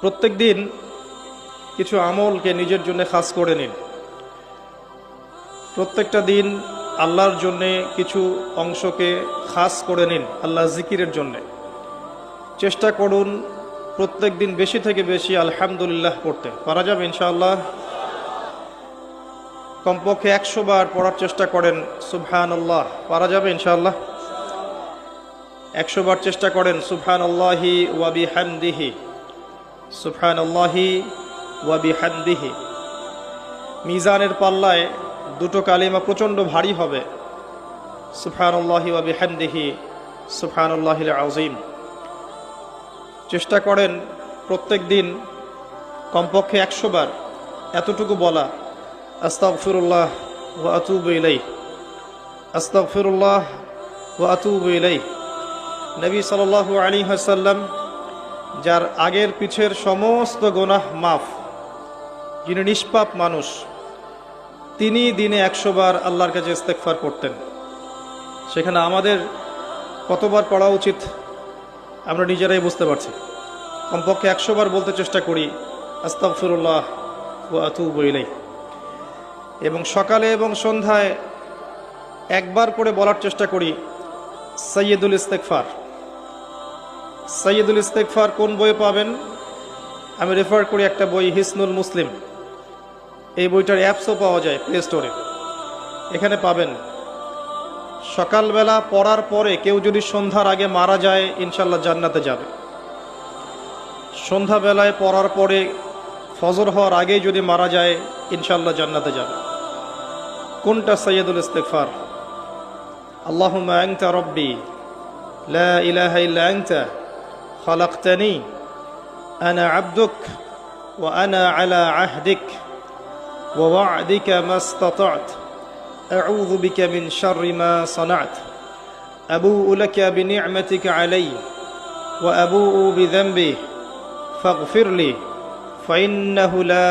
প্রত্যেক দিন কিছু আমলকে নিজের জন্য খাস করে নিন। প্রত্যেকটা দিন আল্লাহর জন্যে কিছু অংশকে খাস করে নিন আল্লাহ জিকিরের জন্যে। চেষ্টা করুন প্রত্যেক দিন বেশি থেকে বেশি আলহামদুলিল্লাহ পড়তে। পারা যাবে ইনশাআল্লাহ? কমপক্ষে 100 বার পড়ার চেষ্টা করেন সুবহানাল্লাহ। পারা যাবে ইনশাআল্লাহ? 100 বার চেষ্টা করেন সুবহানাল্লাহি ওয়া বিহামদিহি, সুবহানাল্লাহি ওয়া বিহামদিহি। মিজানের পাল্লায় দুটো কালিমা প্রচণ্ড ভারী হবে, সুবহানাল্লাহি ওয়া বিহামদিহি, সুবহানাল্লাহিল আযীম। চেষ্টা করেন প্রত্যেক দিন কমপক্ষে 100 বার এতটুকু বলা, আস্তাগফিরুল্লাহ ওয়া আতুবু ইলাইহি, আস্তাগফিরুল্লাহ ওয়া আতুবু ইলাইহি। নবী সাল্লাল্লাহু আলাইহি ওয়াসাল্লাম, যার আগের পিছের সমস্ত গুনাহ মাফ, যিনি নিষ্পাপ মানুষ, তিনি দিনে 100 বার আল্লাহর কাছে ইস্তেগফার করতেন। সেখানে আমাদের কতবার পড়া উচিত আমরা নিজেরাই বুঝতে পারছি। কমপক্ষে 100 বার বলতে চেষ্টা করি আস্তাগফিরুল্লাহ ওয়া আতুবু ইলাইহি। এবং সকালে এবং সন্ধ্যায় একবার করে বলার চেষ্টা করি সাইয়্যিদুল ইস্তেগফার। সাইয়্যিদুল ইস্তেগফার কোন বইয়ে পাবেন? আমি রেফার করি একটা বই, হিসনুল মুসলিম। এই বইটার অ্যাপসও পাওয়া যায় প্লে স্টোরে, এখানে পাবেন। সকালবেলা পড়ার পরে কেউ যদি সন্ধ্যার আগে মারা যায় ইনশাল্লাহ জান্নাতে যাবে। সন্ধ্যাবেলায় পড়ার পরে ফজর হওয়ার আগেই যদি মারা যায় ইনশাল্লাহ জান্নাতে যাবে। কোনটা সাইয়্যিদুল ইস্তেগফার? আল্লাহুম্মা আনতা রাব্বি লা ইলাহা ইল্লা আনতা খালাকতানি আনা আবদুক ওয়া আনা আলা আহদিক ওয়া ওয়া'দিকা মাস্তাতা'ত আউযু বিকা মিন শাররি মা সানা'ত আবু'ু লাকা বিনি'মাতিকা আলাইয়া ওয়া আবু'ু বিযানবি ফাগফিরলি ফাইন্নাহু লা